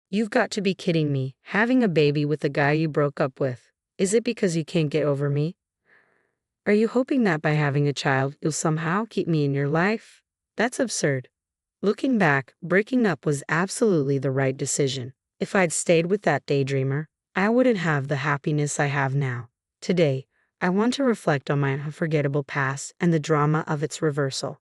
You've got to be kidding me. Having a baby with the guy you broke up with. Is it because you can't get over me? Are you hoping that by having a child, you'll somehow keep me in your life? That's absurd. Looking back, breaking up was absolutely the right decision. If I'd stayed with that daydreamer, I wouldn't have the happiness I have now. Today, I want to reflect on my unforgettable past and the drama of its reversal.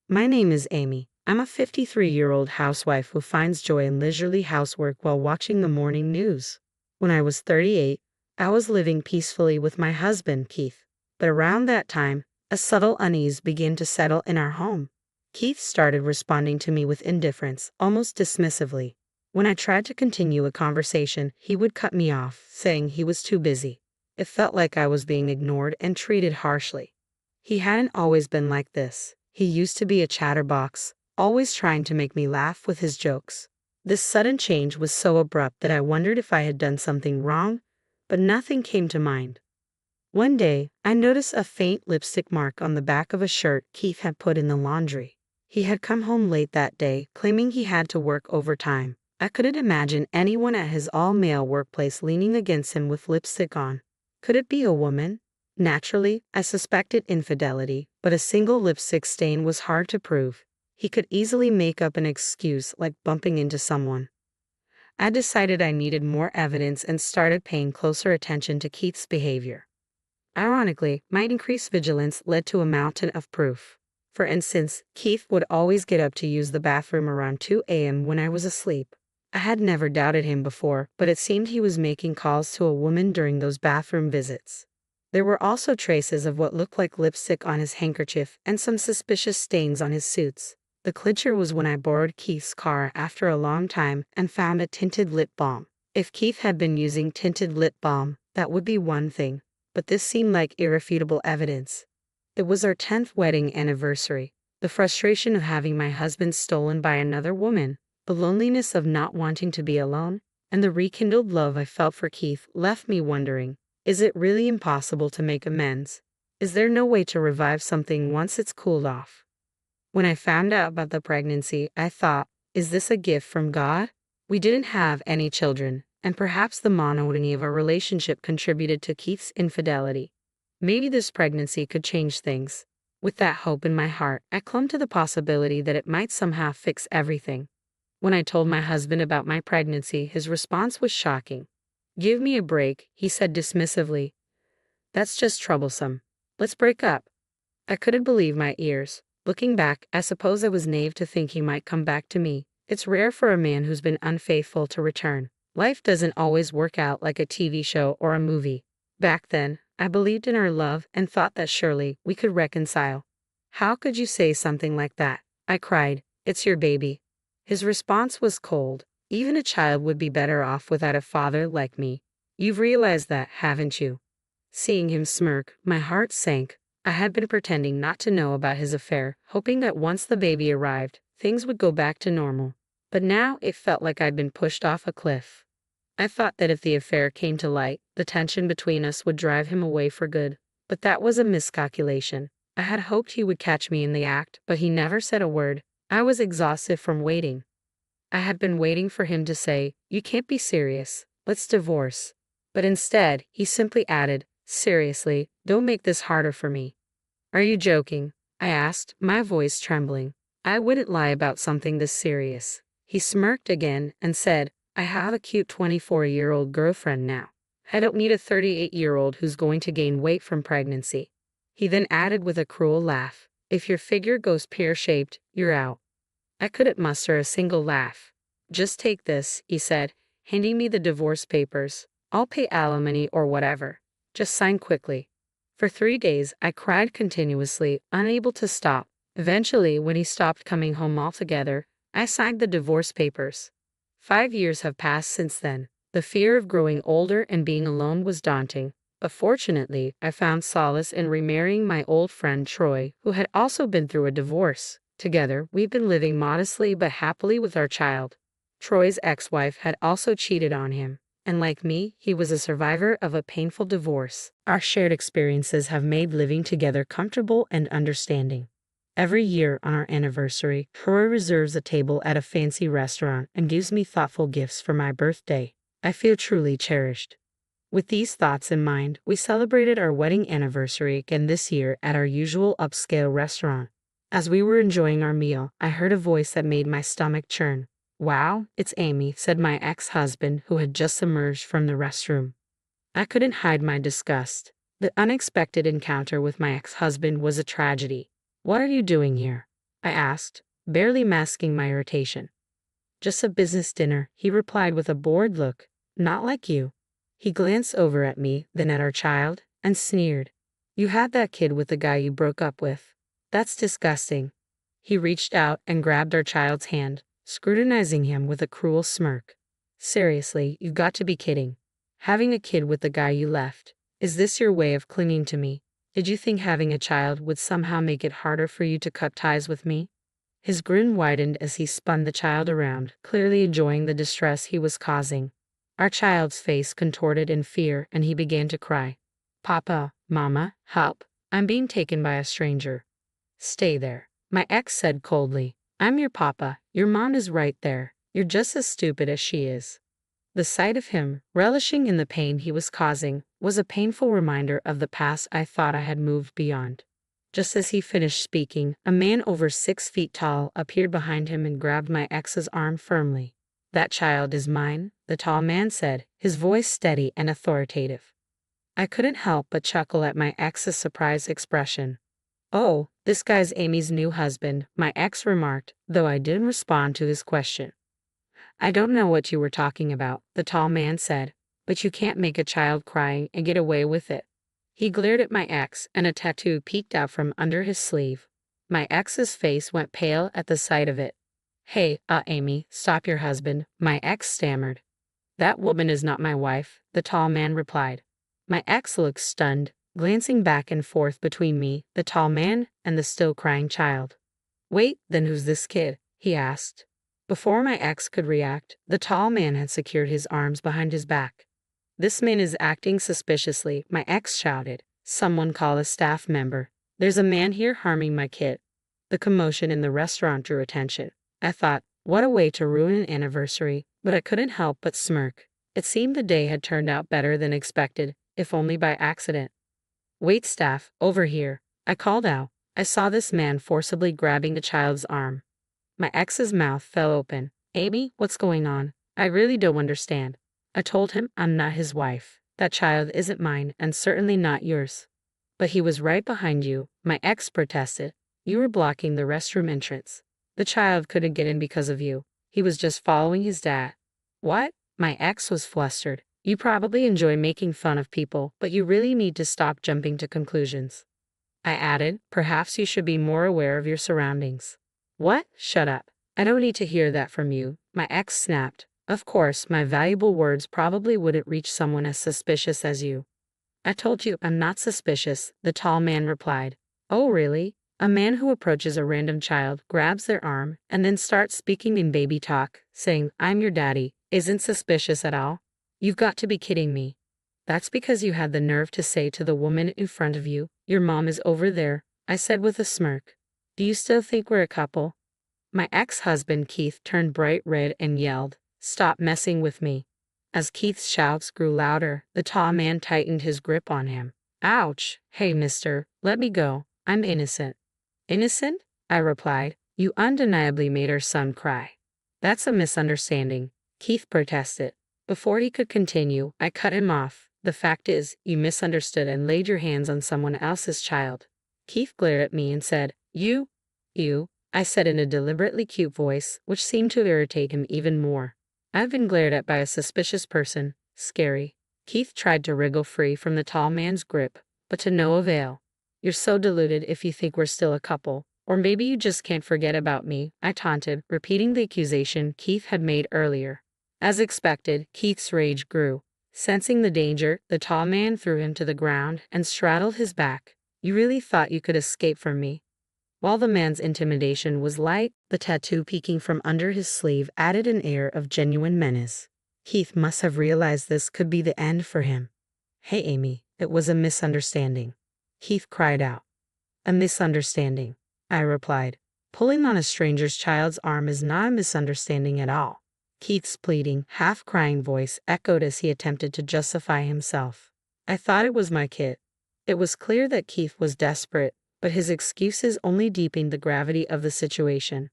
My name is Amy. I'm a 53-year-old housewife who finds joy in leisurely housework while watching the morning news. When I was 38, I was living peacefully with my husband, Keith. But around that time, a subtle unease began to settle in our home. Keith started responding to me with indifference, almost dismissively. When I tried to continue a conversation, he would cut me off, saying he was too busy. It felt like I was being ignored and treated harshly. He hadn't always been like this. He used to be a chatterbox, always trying to make me laugh with his jokes. This sudden change was so abrupt that I wondered if I had done something wrong, but nothing came to mind. One day, I noticed a faint lipstick mark on the back of a shirt Keith had put in the laundry. He had come home late that day, claiming he had to work overtime. I couldn't imagine anyone at his all-male workplace leaning against him with lipstick on. Could it be a woman? Naturally, I suspected infidelity, but a single lipstick stain was hard to prove. He could easily make up an excuse like bumping into someone. I decided I needed more evidence and started paying closer attention to Keith's behavior. Ironically, my increased vigilance led to a mountain of proof. For instance, Keith would always get up to use the bathroom around 2 a.m. when I was asleep. I had never doubted him before, but it seemed he was making calls to a woman during those bathroom visits. There were also traces of what looked like lipstick on his handkerchief and some suspicious stains on his suits. The clincher was when I borrowed Keith's car after a long time and found a tinted lip balm. If Keith had been using tinted lip balm, that would be one thing, but this seemed like irrefutable evidence. It was our 10th wedding anniversary. The frustration of having my husband stolen by another woman, the loneliness of not wanting to be alone, and the rekindled love I felt for Keith left me wondering, is it really impossible to make amends? Is there no way to revive something once it's cooled off? When I found out about the pregnancy, I thought, is this a gift from God? We didn't have any children, and perhaps the monotony of our relationship contributed to Keith's infidelity. Maybe this pregnancy could change things. With that hope in my heart, I clung to the possibility that it might somehow fix everything. When I told my husband about my pregnancy, his response was shocking. "Give me a break," he said dismissively. "That's just troublesome. Let's break up." I couldn't believe my ears. Looking back, I suppose I was naive to think he might come back to me. It's rare for a man who's been unfaithful to return. Life doesn't always work out like a TV show or a movie. Back then, I believed in our love and thought that surely we could reconcile. "How could you say something like that?" I cried. "It's your baby." His response was cold. "Even a child would be better off without a father like me. You've realized that, haven't you?" Seeing him smirk, my heart sank. I had been pretending not to know about his affair, hoping that once the baby arrived, things would go back to normal. But now it felt like I'd been pushed off a cliff. I thought that if the affair came to light, the tension between us would drive him away for good. But that was a miscalculation. I had hoped he would catch me in the act, but he never said a word. I was exhausted from waiting. I had been waiting for him to say, "You can't be serious. Let's divorce." But instead, he simply added, "Seriously, don't make this harder for me." "Are you joking?" I asked, my voice trembling. "I wouldn't lie about something this serious." He smirked again and said, "I have a cute 24-year-old girlfriend now. I don't need a 38-year-old who's going to gain weight from pregnancy." He then added with a cruel laugh, "If your figure goes pear-shaped, you're out." I couldn't muster a single laugh. "Just take this," he said, handing me the divorce papers. "I'll pay alimony or whatever. Just sign quickly." For 3 days, I cried continuously, unable to stop. Eventually, when he stopped coming home altogether, I signed the divorce papers. 5 years have passed since then. The fear of growing older and being alone was daunting, but fortunately, I found solace in remarrying my old friend Troy, who had also been through a divorce. Together, we've been living modestly but happily with our child. Troy's ex-wife had also cheated on him, and like me, he was a survivor of a painful divorce. Our shared experiences have made living together comfortable and understanding. Every year on our anniversary, Hura reserves a table at a fancy restaurant and gives me thoughtful gifts for my birthday. I feel truly cherished. With these thoughts in mind, we celebrated our wedding anniversary again this year at our usual upscale restaurant. As we were enjoying our meal, I heard a voice that made my stomach churn. "Wow, it's Amy," said my ex-husband, who had just emerged from the restroom. I couldn't hide my disgust. The unexpected encounter with my ex-husband was a tragedy. "What are you doing here?" I asked, barely masking my irritation. "Just a business dinner," he replied with a bored look. "Not like you." He glanced over at me, then at our child, and sneered. "You had that kid with the guy you broke up with. That's disgusting." He reached out and grabbed our child's hand, scrutinizing him with a cruel smirk. "Seriously, you've got to be kidding. Having a kid with the guy you left. Is this your way of clinging to me? Did you think having a child would somehow make it harder for you to cut ties with me?" His grin widened as he spun the child around, clearly enjoying the distress he was causing. Our child's face contorted in fear and he began to cry. "Papa, Mama, help. I'm being taken by a stranger." "Stay there," my ex said coldly. "I'm your papa. Your mom is right there. You're just as stupid as she is." The sight of him, relishing in the pain he was causing, was a painful reminder of the past I thought I had moved beyond. Just as he finished speaking, a man over 6 feet tall appeared behind him and grabbed my ex's arm firmly. "That child is mine," the tall man said, his voice steady and authoritative. I couldn't help but chuckle at my ex's surprised expression. "Oh, this guy's Amy's new husband," my ex remarked, though I didn't respond to his question. "I don't know what you were talking about," the tall man said, "but you can't make a child crying and get away with it." He glared at my ex, and a tattoo peeked out from under his sleeve. My ex's face went pale at the sight of it. "Hey, Amy, stop your husband," my ex stammered. "That woman is not my wife," the tall man replied. My ex looked stunned, glancing back and forth between me, the tall man, and the still crying child. "Wait, then who's this kid?" he asked. Before my ex could react, the tall man had secured his arms behind his back. "This man is acting suspiciously," my ex shouted. "Someone call a staff member. There's a man here harming my kid." The commotion in the restaurant drew attention. I thought, what a way to ruin an anniversary, but I couldn't help but smirk. It seemed the day had turned out better than expected, if only by accident. "Wait, staff, over here," I called out. I saw this man forcibly grabbing the child's arm. My ex's mouth fell open. "Amy, what's going on? I really don't understand." I told him I'm not his wife. That child isn't mine and certainly not yours. "But he was right behind you," my ex protested. "You were blocking the restroom entrance. The child couldn't get in because of you. He was just following his dad." "What?" My ex was flustered. "You probably enjoy making fun of people, but you really need to stop jumping to conclusions." I added, "Perhaps you should be more aware of your surroundings." "What? Shut up. I don't need to hear that from you," my ex snapped. "Of course, my valuable words probably wouldn't reach someone as suspicious as you." "I told you I'm not suspicious," the tall man replied. "Oh, really?" A man who approaches a random child, grabs their arm, and then starts speaking in baby talk, saying, "I'm your daddy," isn't suspicious at all? You've got to be kidding me. "That's because you had the nerve to say to the woman in front of you, 'Your mom is over there,'" I said with a smirk. "Do you still think we're a couple?" My ex-husband Keith turned bright red and yelled, "Stop messing with me." As Keith's shouts grew louder, the tall man tightened his grip on him. "Ouch! Hey, mister, let me go. I'm innocent." "Innocent?" I replied. "You undeniably made our son cry." "That's a misunderstanding," Keith protested. Before he could continue, I cut him off. "The fact is, you misunderstood and laid your hands on someone else's child." Keith glared at me and said, You, I said in a deliberately cute voice, which seemed to irritate him even more. "I've been glared at by a suspicious person. Scary." Keith tried to wriggle free from the tall man's grip, but to no avail. "You're so deluded if you think we're still a couple. Or maybe you just can't forget about me," I taunted, repeating the accusation Keith had made earlier. As expected, Keith's rage grew. Sensing the danger, the tall man threw him to the ground and straddled his back. "You really thought you could escape from me?" While the man's intimidation was light, the tattoo peeking from under his sleeve added an air of genuine menace. Keith must have realized this could be the end for him. "Hey, Amy, it was a misunderstanding," Keith cried out. "A misunderstanding?" I replied. Pulling on a stranger's child's arm is not a misunderstanding at all. Keith's pleading, half-crying voice echoed as he attempted to justify himself. I thought it was my kid. It was clear that Keith was desperate, but his excuses only deepened the gravity of the situation.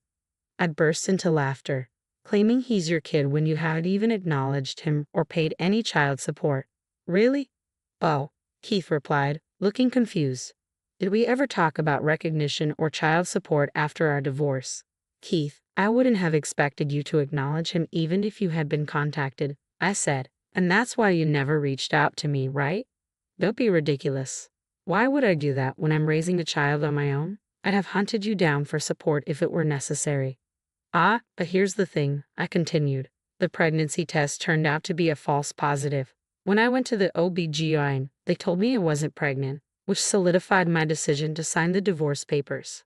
I burst into laughter, claiming he's your kid when you haven't even acknowledged him or paid any child support. Really? Oh, Keith replied, looking confused. Did we ever talk about recognition or child support after our divorce? Keith, I wouldn't have expected you to acknowledge him even if you had been contacted, I said. And that's why you never reached out to me, right? Don't be ridiculous. Why would I do that when I'm raising a child on my own? I'd have hunted you down for support if it were necessary. Ah, but here's the thing, I continued. The pregnancy test turned out to be a false positive. When I went to the OB/GYN, they told me I wasn't pregnant, which solidified my decision to sign the divorce papers.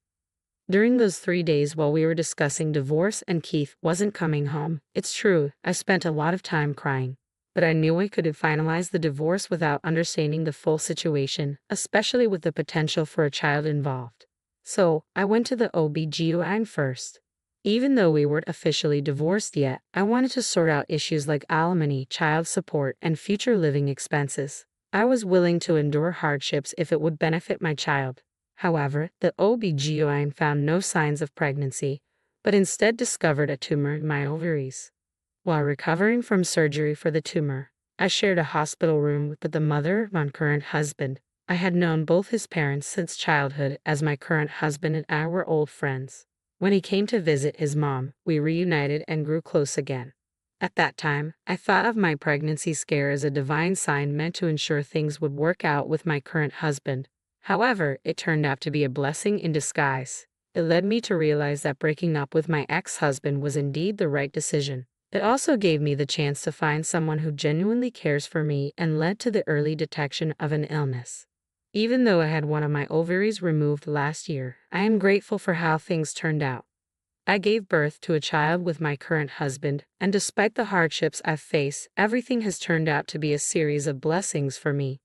During those 3 days while we were discussing divorce and Keith wasn't coming home, it's true, I spent a lot of time crying. But I knew I couldn't finalize the divorce without understanding the full situation, especially with the potential for a child involved. So, I went to the OB/GYN first. Even though we weren't officially divorced yet, I wanted to sort out issues like alimony, child support, and future living expenses. I was willing to endure hardships if it would benefit my child. However, the OB/GYN found no signs of pregnancy, but instead discovered a tumor in my ovaries. While recovering from surgery for the tumor, I shared a hospital room with the mother of my current husband. I had known both his parents since childhood, as my current husband and I were old friends. When he came to visit his mom, we reunited and grew close again. At that time, I thought of my pregnancy scare as a divine sign meant to ensure things would work out with my current husband. However, it turned out to be a blessing in disguise. It led me to realize that breaking up with my ex-husband was indeed the right decision. It also gave me the chance to find someone who genuinely cares for me and led to the early detection of an illness. Even though I had one of my ovaries removed last year, I am grateful for how things turned out. I gave birth to a child with my current husband, and despite the hardships I've faced, everything has turned out to be a series of blessings for me.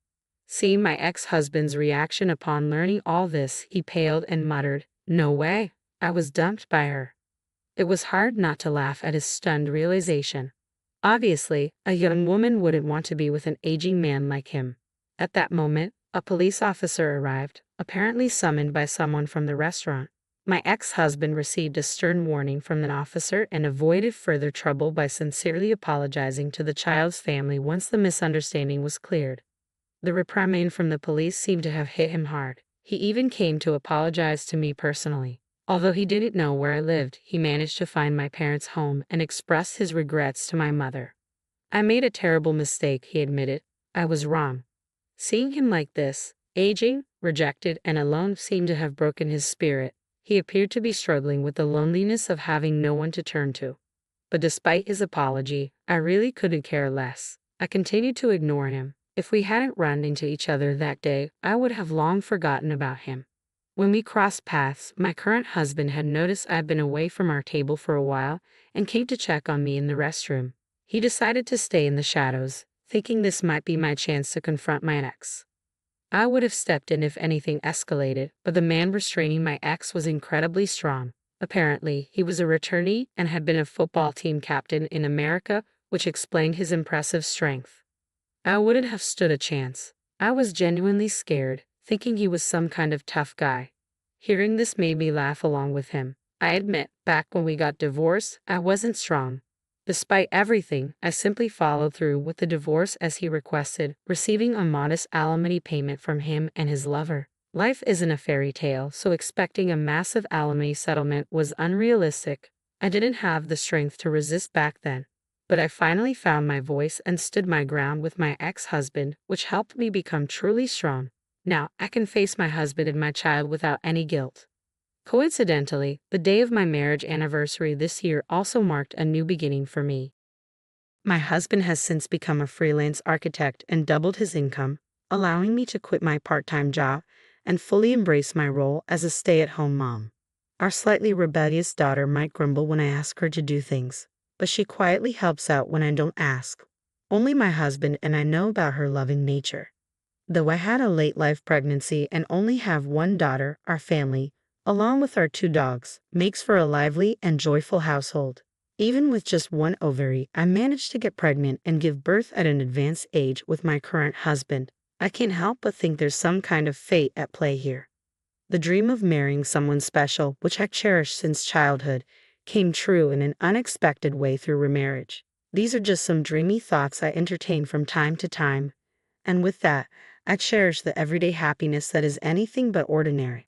Seeing my ex-husband's reaction upon learning all this, he paled and muttered, "No way, I was dumped by her." It was hard not to laugh at his stunned realization. Obviously, a young woman wouldn't want to be with an aging man like him. At that moment, a police officer arrived, apparently summoned by someone from the restaurant. My ex-husband received a stern warning from an officer and avoided further trouble by sincerely apologizing to the child's family once the misunderstanding was cleared. The reprimand from the police seemed to have hit him hard. He even came to apologize to me personally. Although he didn't know where I lived, he managed to find my parents' home and expressed his regrets to my mother. "I made a terrible mistake," he admitted. "I was wrong." Seeing him like this, aging, rejected, and alone seemed to have broken his spirit. He appeared to be struggling with the loneliness of having no one to turn to. But despite his apology, I really couldn't care less. I continued to ignore him. If we hadn't run into each other that day, I would have long forgotten about him. When we crossed paths, my current husband had noticed I'd been away from our table for a while and came to check on me in the restroom. He decided to stay in the shadows, thinking this might be my chance to confront my ex. I would have stepped in if anything escalated, but the man restraining my ex was incredibly strong. Apparently, he was a returnee and had been a football team captain in America, which explained his impressive strength. I wouldn't have stood a chance. I was genuinely scared, thinking he was some kind of tough guy. Hearing this made me laugh along with him. I admit, back when we got divorced, I wasn't strong. Despite everything, I simply followed through with the divorce as he requested, receiving a modest alimony payment from him and his lover. Life isn't a fairy tale, so expecting a massive alimony settlement was unrealistic. I didn't have the strength to resist back then. But I finally found my voice and stood my ground with my ex-husband, which helped me become truly strong. Now, I can face my husband and my child without any guilt. Coincidentally, the day of my marriage anniversary this year also marked a new beginning for me. My husband has since become a freelance architect and doubled his income, allowing me to quit my part-time job and fully embrace my role as a stay-at-home mom. Our slightly rebellious daughter might grumble when I ask her to do things, but she quietly helps out when I don't ask. Only my husband and I know about her loving nature. Though I had a late-life pregnancy and only have one daughter, our family, along with our 2 dogs, makes for a lively and joyful household. Even with just one ovary, I managed to get pregnant and give birth at an advanced age with my current husband. I can't help but think there's some kind of fate at play here. The dream of marrying someone special, which I cherished since childhood, came true in an unexpected way through remarriage. These are just some dreamy thoughts I entertain from time to time, and with that, I cherish the everyday happiness that is anything but ordinary.